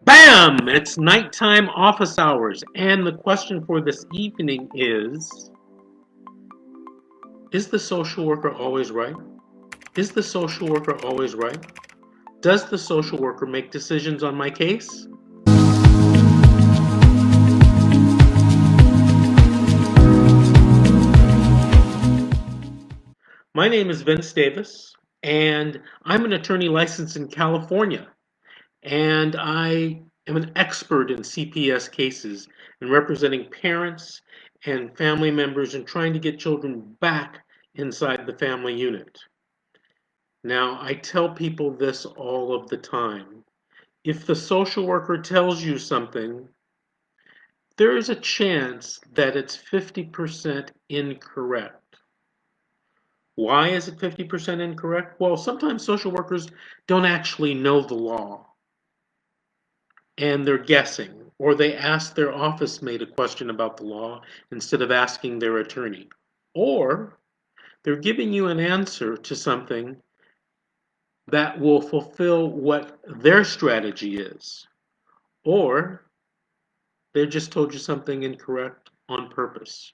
Bam! It's nighttime office hours, and the question for this evening is the social worker always right? Is the social worker always right? Does the social worker make decisions on my case? My name is Vince Davis, and I'm an attorney licensed in California, and I am an expert in CPS cases and representing parents and family members and trying to get children back inside the family unit. Now, I tell people this all of the time. If the social worker tells you something, there is a chance that it's 50% incorrect. Why is it 50% incorrect? Well, sometimes social workers don't actually know the law and they're guessing, or they ask their office mate a question about the law instead of asking their attorney. Or they're giving you an answer to something that will fulfill what their strategy is. Or they just told you something incorrect on purpose.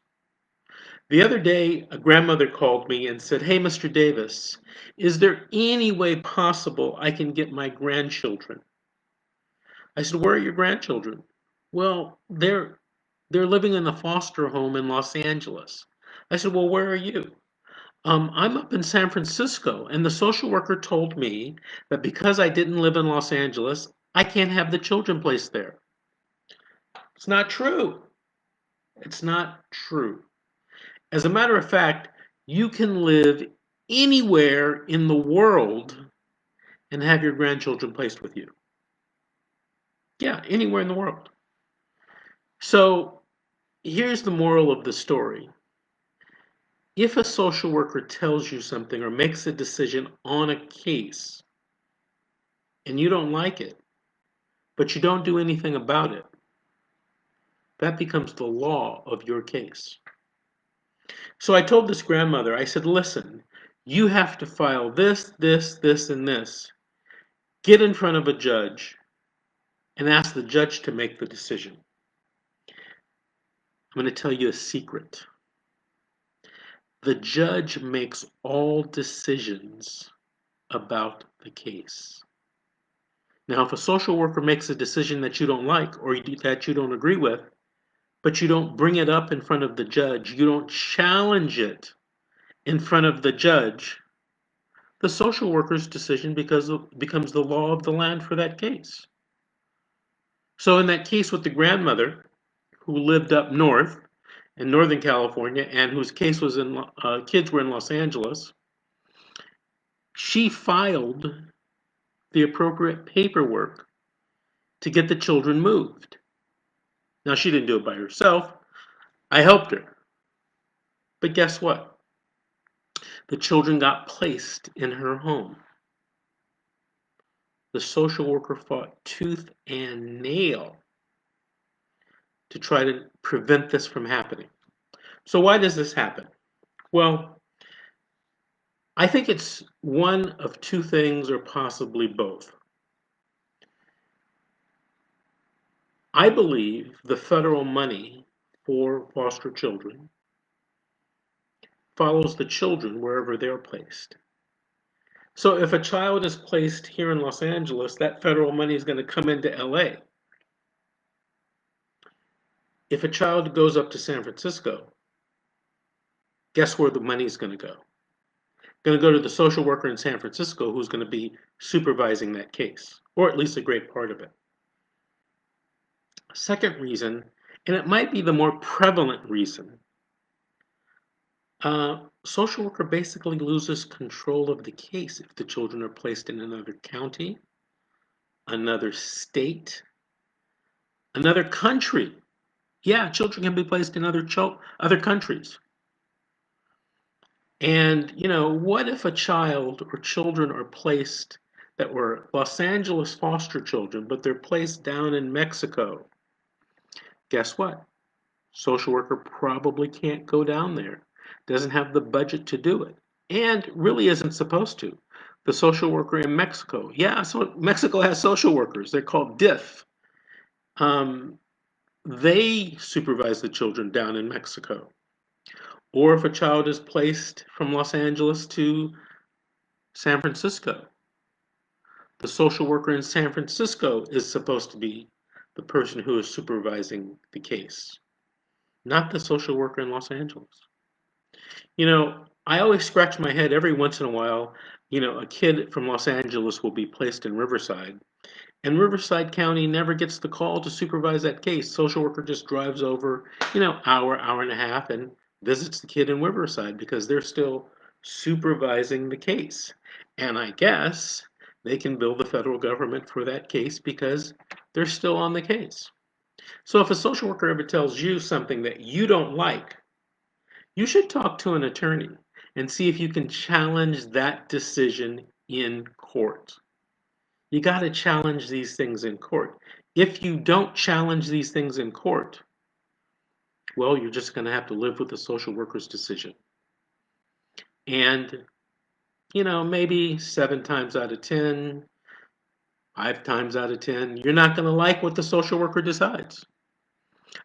The other day, a grandmother called me and said, "Hey, Mr. Davis, is there any way possible I can get my grandchildren?" I said, "Where are your grandchildren?" "Well, they're living in a foster home in Los Angeles." I said, "Well, where are you?" I'm up in San Francisco, and the social worker told me that because I didn't live in Los Angeles, I can't have the children placed there. It's not true. It's not true. As a matter of fact, you can live anywhere in the world and have your grandchildren placed with you. Yeah, anywhere in the world. So here's the moral of the story. If a social worker tells you something or makes a decision on a case and you don't like it, but you don't do anything about it, that becomes the law of your case. So I told this grandmother, I said, "Listen, you have to file this, this, this, and this. Get in front of a judge and ask the judge to make the decision." I'm going to tell you a secret. The judge makes all decisions about the case. Now, if a social worker makes a decision that you don't like or that you don't agree with, but you don't bring it up in front of the judge, you don't challenge it in front of the judge, the social worker's decision becomes the law of the land for that case. So in that case with the grandmother who lived up north in Northern California and whose case was kids were in Los Angeles, she filed the appropriate paperwork to get the children moved. Now, she didn't do it by herself. I helped her. But guess what? The children got placed in her home. The social worker fought tooth and nail to try to prevent this from happening. So why does this happen? Well, I think it's one of two things or possibly both. I believe the federal money for foster children follows the children wherever they're placed. So if a child is placed here in Los Angeles, that federal money is going to come into LA. If a child goes up to San Francisco, guess where the money is going to go? Going to go to the social worker in San Francisco who's going to be supervising that case, or at least a great part of it. Second reason, and it might be the more prevalent reason, social worker basically loses control of the case if the children are placed in another county, another state, another country. Yeah, children can be placed in other countries. And, what if a child or children are placed that were Los Angeles foster children, but they're placed down in Mexico? Guess what? Social worker probably can't go down there, doesn't have the budget to do it, and really isn't supposed to. The social worker in Mexico, yeah, so Mexico has social workers. They're called DIF, Um, they supervise the children down in Mexico. Or if a child is placed from Los Angeles to San Francisco, the social worker in San Francisco is supposed to be the person who is supervising the case, not the social worker in Los Angeles. I always scratch my head every once in a while. A kid from Los Angeles will be placed in Riverside, and Riverside County never gets the call to supervise that case. Social worker just drives over, hour and a half, and visits the kid in Riverside because they're still supervising the case. And I guess they can bill the federal government for that case because they're still on the case. So if a social worker ever tells you something that you don't like, you should talk to an attorney and see if you can challenge that decision in court. You got to challenge these things in court. If you don't challenge these things in court, well, you're just going to have to live with the social worker's decision. And, maybe 7 times out of 10, 5 times out of 10, you're not going to like what the social worker decides.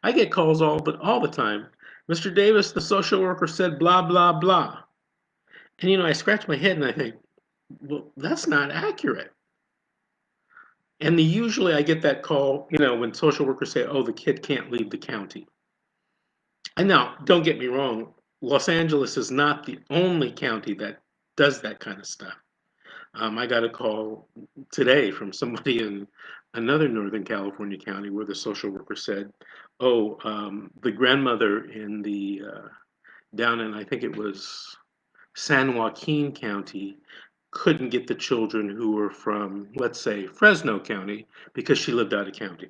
I get calls all the time. Mr. Davis, the social worker said blah, blah, blah. And, I scratch my head and I think, well, that's not accurate. And usually I get that call, when social workers say, oh, the kid can't leave the county. And now, don't get me wrong, Los Angeles is not the only county that does that kind of stuff. I got a call today from somebody in another Northern California county where the social worker said, oh, the grandmother down in, I think it was San Joaquin County, couldn't get the children who were from, let's say, Fresno County because she lived out of county.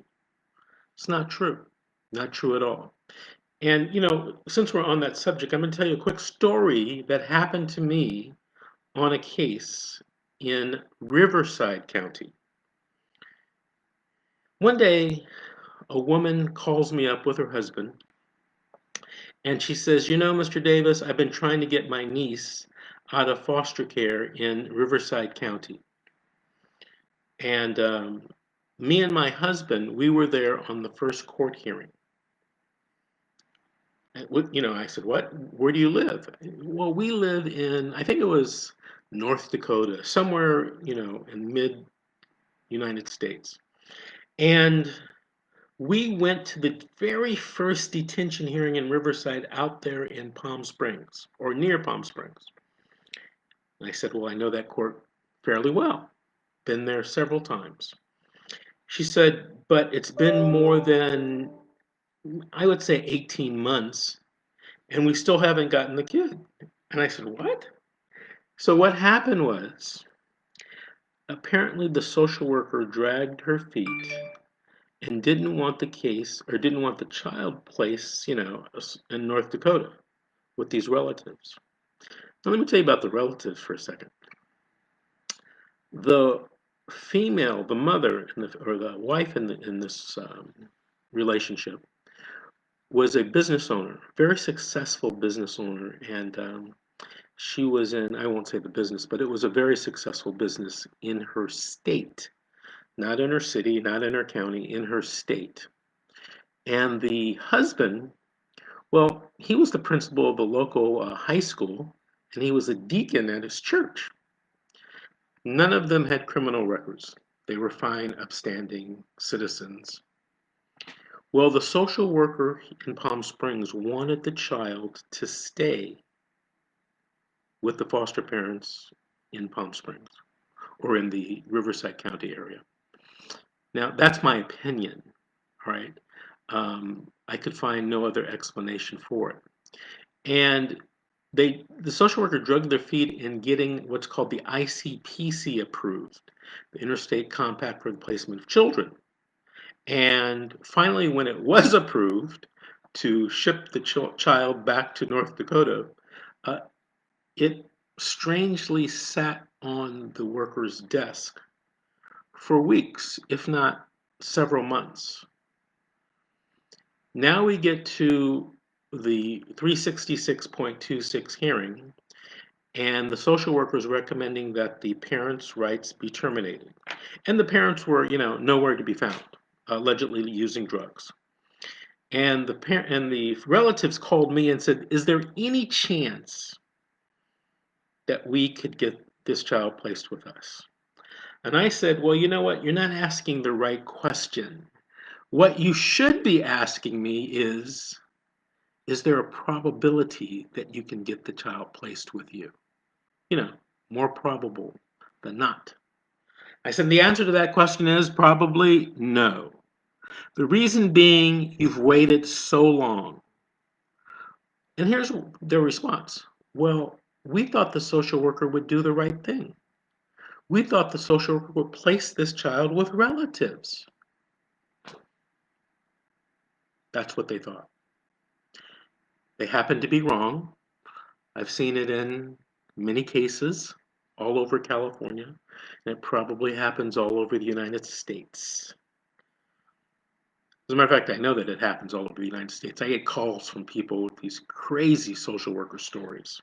It's not true. Not true at all. And, since we're on that subject, I'm going to tell you a quick story that happened to me on a case in Riverside County. One day, a woman calls me up with her husband, and she says, Mr. Davis, I've been trying to get my niece out of foster care in Riverside County. And me and my husband, we were there on the first court hearing. I said, what? Where do you live? Well, we live in, I think it was North Dakota, somewhere, in mid United States. And we went to the very first detention hearing in Riverside out there in Palm Springs or near Palm Springs. And I said, well, I know that court fairly well. Been there several times. She said, but it's been more than, I would say, 18 months, and we still haven't gotten the kid. And I said, what? So what happened was, apparently the social worker dragged her feet and didn't want the case or didn't want the child placed, in North Dakota with these relatives. Now let me tell you about the relatives for a second. The female, the mother, or the wife in this relationship was a business owner, very successful business owner, and she was in, I won't say the business, but it was a very successful business in her state, not in her city, not in her county, in her state. And the husband, well, he was the principal of the local high school, and he was a deacon at his church. None of them had criminal records. They were fine, upstanding citizens. Well, the social worker in Palm Springs wanted the child to stay with the foster parents in Palm Springs or in the Riverside County area. Now, that's my opinion, all right? I could find no other explanation for it. And the social worker drugged their feet in getting what's called the ICPC approved, the Interstate Compact for the Placement of Children. And finally, when it was approved to ship the child back to North Dakota, it strangely sat on the worker's desk for weeks, if not several months. Now we get to the 366.26 hearing, and the social worker is recommending that the parents' rights be terminated. And the parents were, nowhere to be found. allegedly using drugs. And the relatives called me and said, "Is there any chance that we could get this child placed with us?" And I said, "Well, you know what? You're not asking the right question. What you should be asking me is there a probability that you can get the child placed with you? You know, more probable than not." I said, the answer to that question is probably no. The reason being, you've waited so long. And here's their response. "Well, we thought the social worker would do the right thing. We thought the social worker would place this child with relatives." That's what they thought. They happen to be wrong. I've seen it in many cases all over California, and it probably happens all over the United States. As a matter of fact, I know that it happens all over the United States. I get calls from people with these crazy social worker stories.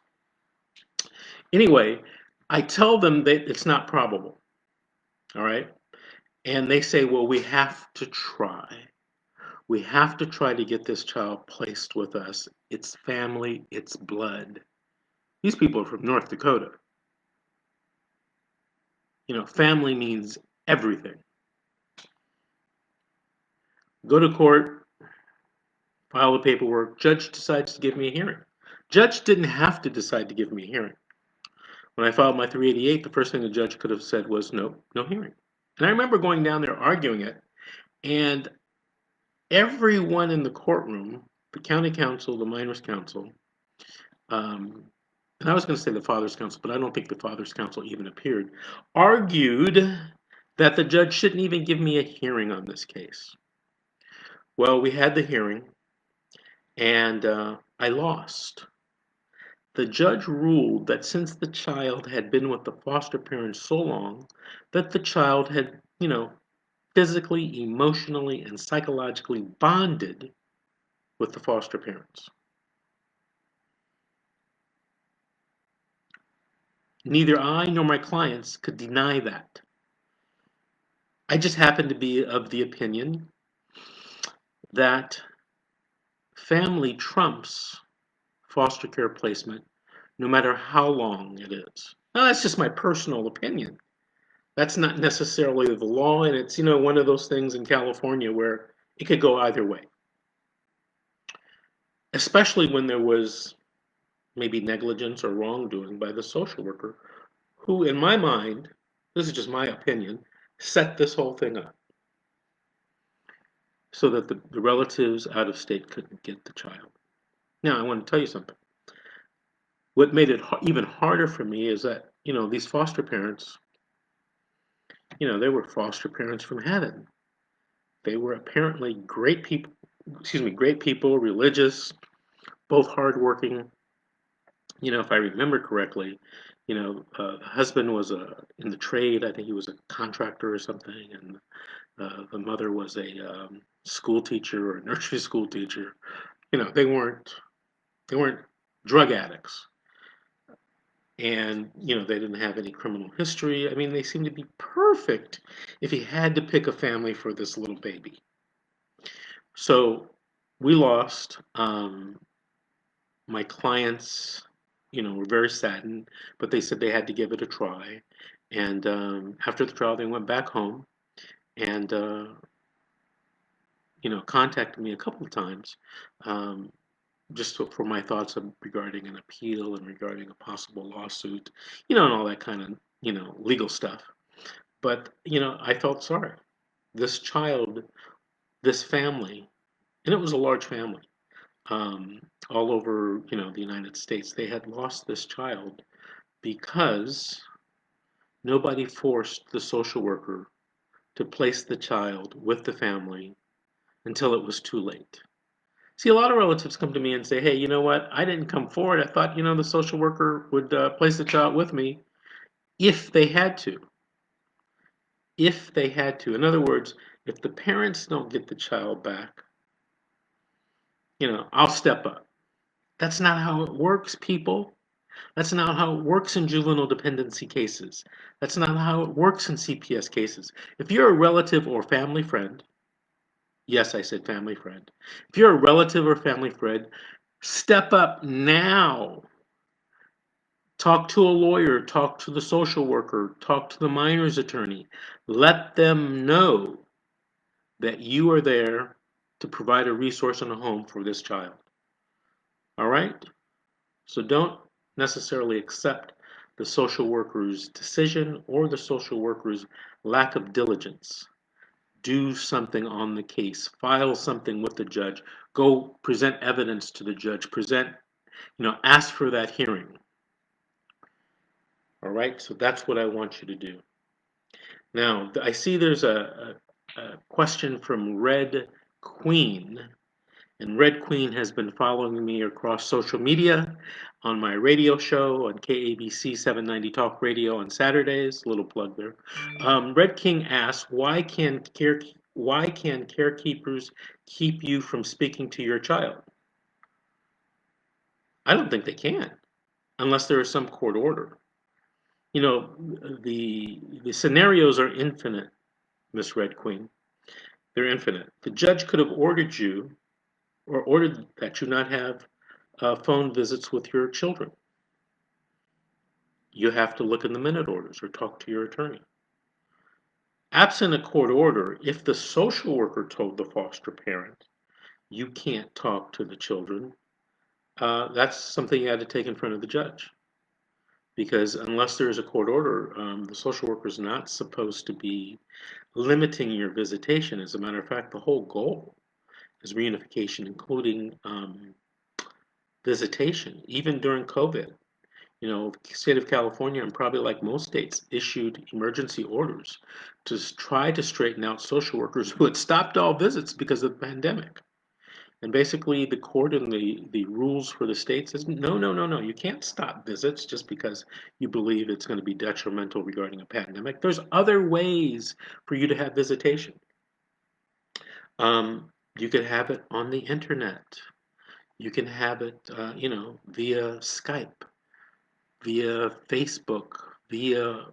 Anyway, I tell them that it's not probable, all right? And they say, "Well, we have to try. We have to try to get this child placed with us. It's family, it's blood." These people are from North Dakota. You know, family means everything. Go to court, file the paperwork, judge decides to give me a hearing. Judge didn't have to decide to give me a hearing. When I filed my 388, the first thing the judge could have said was no, no hearing. And I remember going down there arguing it, and everyone in the courtroom, the county council, the minors council, um, and I was going to say the father's council, but I don't think the father's council even appeared, argued that the judge shouldn't even give me a hearing on this case. Well, we had the hearing, and I lost. The judge ruled that since the child had been with the foster parents so long, that the child had, physically, emotionally, and psychologically bonded with the foster parents. Neither I nor my clients could deny that. I just happen to be of the opinion that family trumps foster care placement no matter how long it is. Now, that's just my personal opinion. That's not necessarily the law, and it's, one of those things in California where it could go either way, especially when there was maybe negligence or wrongdoing by the social worker, who, in my mind, this is just my opinion, set this whole thing up so that the relatives out of state couldn't get the child. Now, I want to tell you something. What made it even harder for me is that, these foster parents, they were foster parents from heaven. They were apparently great people, religious, both hardworking. If I remember correctly, the husband was in the trade. I think he was a contractor or something, and the mother was a school teacher or a nursery school teacher. They weren't drug addicts, and they didn't have any criminal history. I mean, they seemed to be perfect if he had to pick a family for this little baby. So we lost. My clients, were very saddened, but they said they had to give it a try. And after the trial, they went back home and, contacted me a couple of times, um, just for my thoughts regarding an appeal and regarding a possible lawsuit, and all that kind of, legal stuff. But, I felt sorry. This child, this family, and it was a large family, all over, the United States. They had lost this child because nobody forced the social worker to place the child with the family until it was too late. See, a lot of relatives come to me and say, "Hey, you know what? I didn't come forward. I thought, the social worker would place the child with me if they had to." If they had to. In other words, if the parents don't get the child back, I'll step up. That's not how it works, people. That's not how it works in juvenile dependency cases. That's not how it works in CPS cases. If you're a relative or family friend Yes, I said family friend. If you're a relative or family friend, step up now. Talk to a lawyer, talk to the social worker, talk to the minor's attorney. Let them know that you are there to provide a resource and a home for this child. All right? So don't necessarily accept the social worker's decision or the social worker's lack of diligence. Do something on the case, file something with the judge, go present evidence to the judge, ask for that hearing. All right? So that's what I want you to do. Now, I see there's a question from Red Queen. And Red Queen has been following me across social media, on my radio show on KABC 790 Talk Radio on Saturdays. Little plug there. Red King asks, why can carekeepers keep you from speaking to your child? I don't think they can, unless there is some court order. You know, the scenarios are infinite, Miss Red Queen. They're infinite. The judge could have ordered you or ordered that you not have phone visits with your children. You have to look in the minute orders or talk to your attorney. Absent a court order, if the social worker told the foster parent, you can't talk to the children, that's something you had to take in front of the judge. Because unless there is a court order, the social worker is not supposed to be limiting your visitation. As a matter of fact, the whole goal is reunification, including visitation, even during COVID. You know, the state of California, and probably like most states, issued emergency orders to try to straighten out social workers who had stopped all visits because of the pandemic. And basically, the court and the rules for the state says, no, no, no, no, you can't stop visits just because you believe it's going to be detrimental regarding a pandemic. There's other ways for you to have visitation. You could have it on the internet. You can have it, via Skype, via Facebook, via,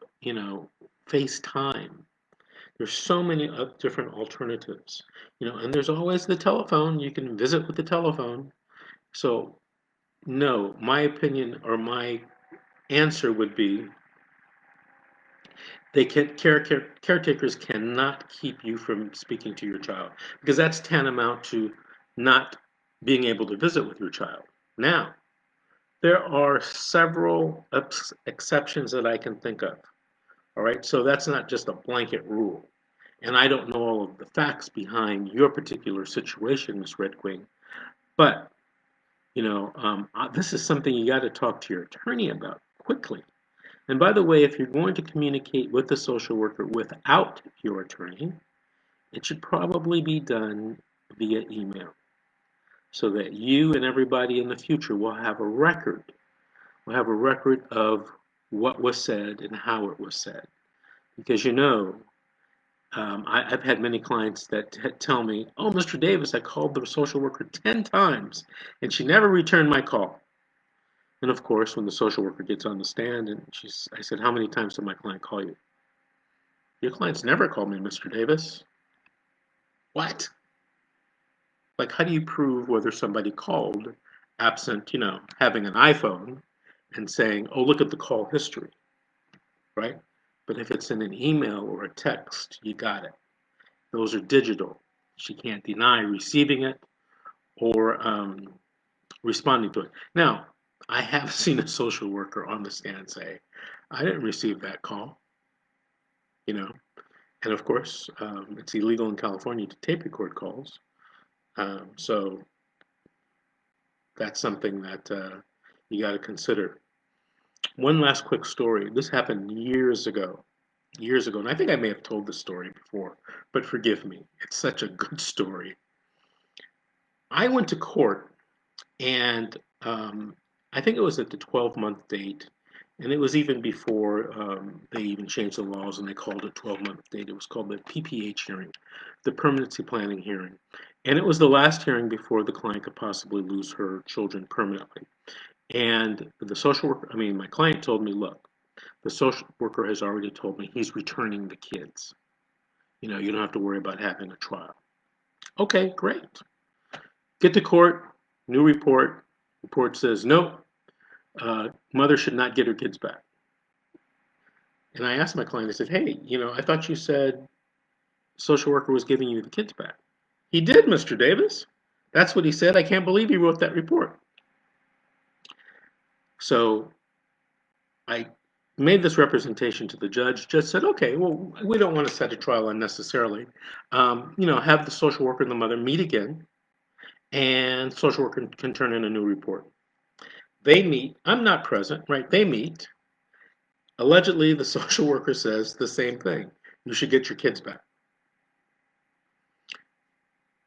FaceTime. There's so many different alternatives, and there's always the telephone. You can visit with the telephone. So, no, my opinion or my answer would be caretakers cannot keep you from speaking to your child because that's tantamount to not being able to visit with your child. Now, there are several exceptions that I can think of. All right, so that's not just a blanket rule. And I don't know all of the facts behind your particular situation, Ms. Red Queen, but this is something you got to talk to your attorney about quickly. And by the way, if you're going to communicate with the social worker without your attorney, it should probably be done via email so that you and everybody in the future will have a record. We'll have a record of what was said and how it was said. Because I've had many clients that tell me, "Oh, Mr. Davis, I called the social worker 10 times and she never returned my call." And of course, when the social worker gets on the stand and I said, "How many times did my client call you?" "Your client's never called me, Mr. Davis." What? Like, how do you prove whether somebody called absent, having an iPhone and saying, "Oh, look at the call history," right? But if it's in an email or a text, you got it. Those are digital. She can't deny receiving it or responding to it. Now, I have seen a social worker on the stand say, "I didn't receive that call," you know, and of course, it's illegal in California to tape record calls. So that's something that you got to consider. One last quick story. This happened years ago. Years ago, and I think I may have told this story before, but forgive me. It's such a good story. I went to court, and I think it was at the 12-month date, and it was even before they even changed the laws and they called it 12-month date. It was called the PPH hearing, the permanency planning hearing. And it was the last hearing before the client could possibly lose her children permanently. And my client told me, "Look, the social worker has already told me he's returning the kids. You don't have to worry about having a trial." Okay, great. Get to court, new report. Report says, no, mother should not get her kids back. And I asked my client, I said, hey, I thought you said social worker was giving you the kids back. He did, Mr. Davis. That's what he said. I can't believe he wrote that report. So I made this representation to the judge. Judge said, okay, well, we don't want to set a trial unnecessarily. Have the social worker and the mother meet again, and social worker can turn in a new report. They meet. I'm not present, right? They meet. Allegedly, the social worker says the same thing. You should get your kids back.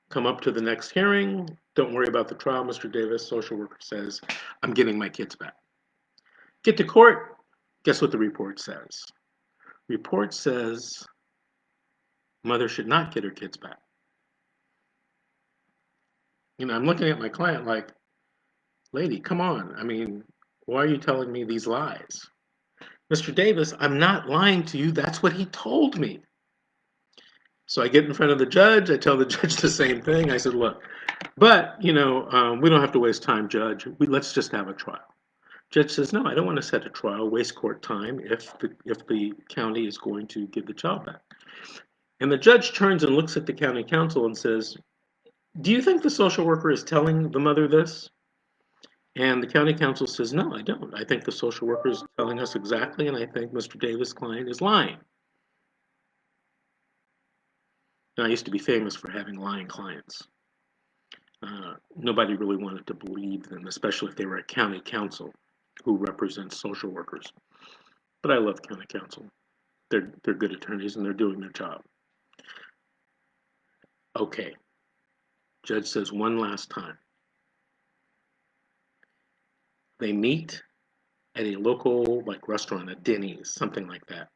Come up to the next hearing. Don't worry about the trial, Mr. Davis. Social worker says, I'm getting my kids back. Get to court. Guess what the report says? Report says mother should not get her kids back. I'm looking at my client like, lady, come on. I mean, why are you telling me these lies? Mr. Davis, I'm not lying to you. That's what he told me. So I get in front of the judge. I tell the judge the same thing. I said, look, but, we don't have to waste time, judge. Let's just have a trial. Judge says, no, I don't want to set a trial, waste court time if the county is going to give the child back. And the judge turns and looks at the county counsel and says, do you think the social worker is telling the mother this? And the county counsel says, no, I don't. I think the social worker is telling us exactly, and I think Mr. Davis' client is lying. Now, I used to be famous for having lying clients. Nobody really wanted to believe them, especially if they were a county counsel who represents social workers. But I love county counsel. They're good attorneys and they're doing their job. Okay, judge says one last time. They meet at a local restaurant, a Denny's, something like that.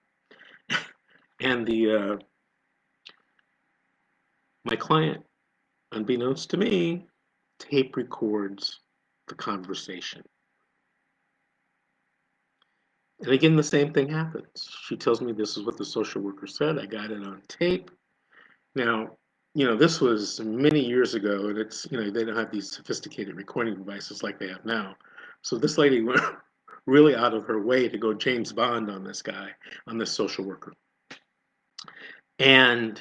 And my client, unbeknownst to me, tape records the conversation. And again, the same thing happens. She tells me this is what the social worker said. I got it on tape. Now, this was many years ago, and it's, they don't have these sophisticated recording devices like they have now. So this lady went really out of her way to go James Bond on this guy, on this social worker. And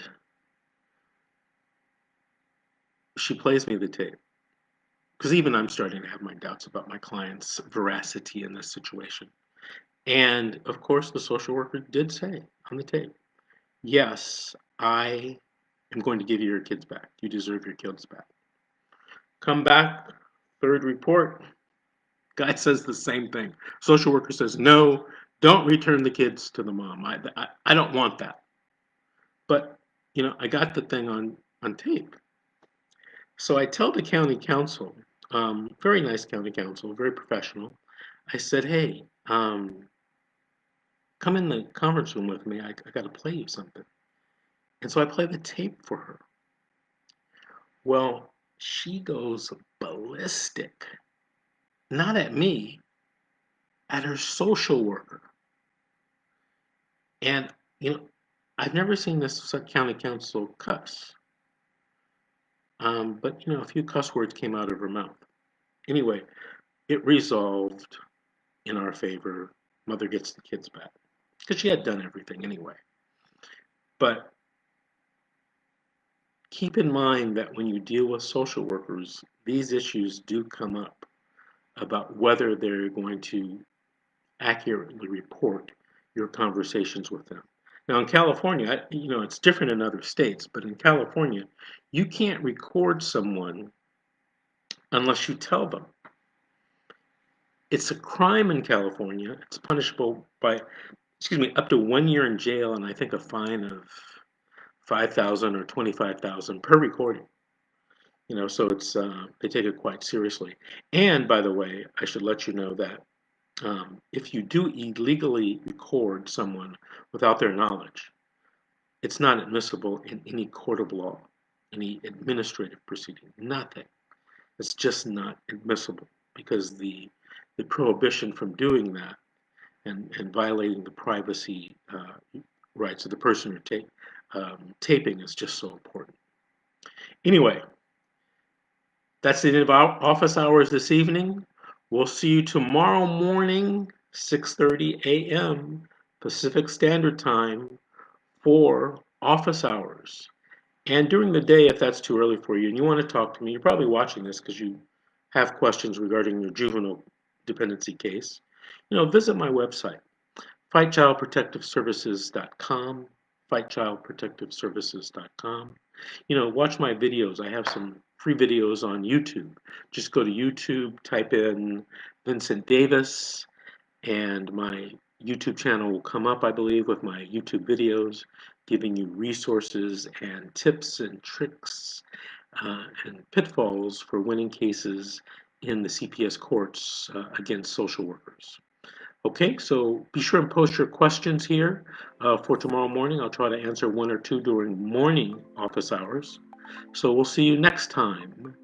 she plays me the tape. Because even I'm starting to have my doubts about my client's veracity in this situation. And of course, the social worker did say on the tape, yes, I am going to give you your kids back. You deserve your kids back. Come back, third report. Guy says the same thing. Social worker says, no, don't return the kids to the mom. I don't want that. But, I got the thing on tape. So I tell the county council, very nice county council, very professional. I said, hey, come in the conference room with me. I got to play you something. And so I play the tape for her. Well, she goes ballistic. Not at me, at her social worker. And, I've never seen this county council cuss. But, a few cuss words came out of her mouth. Anyway, it resolved in our favor. Mother gets the kids back. Because she had done everything anyway. But keep in mind that when you deal with social workers, these issues do come up about whether they're going to accurately report your conversations with them. Now in California, it's different in other states, but in California, you can't record someone unless you tell them. It's a crime in California. It's punishable by, up to 1 year in jail and I think a fine of 5,000 or 25,000 per recording. So it's they take it quite seriously. And by the way, I should let you know that if you do illegally record someone without their knowledge, it's not admissible in any court of law, any administrative proceeding, nothing. It's just not admissible because the prohibition from doing that and violating the privacy rights of the person you're taping is just so important. Anyway, that's the end of our office hours this evening. We'll see you tomorrow morning, 6:30 a.m. Pacific Standard Time for office hours. And during the day, if that's too early for you and you want to talk to me, you're probably watching this because you have questions regarding your juvenile dependency case, visit my website, fightchildprotectiveservices.com, fightchildprotectiveservices.com. Watch my videos. I have some free videos on YouTube. Just go to YouTube, type in Vincent Davis, and my YouTube channel will come up, I believe, with my YouTube videos giving you resources and tips and tricks and pitfalls for winning cases in the CPS courts against social workers. Okay, so be sure and post your questions here for tomorrow morning. I'll try to answer one or two during morning office hours. So we'll see you next time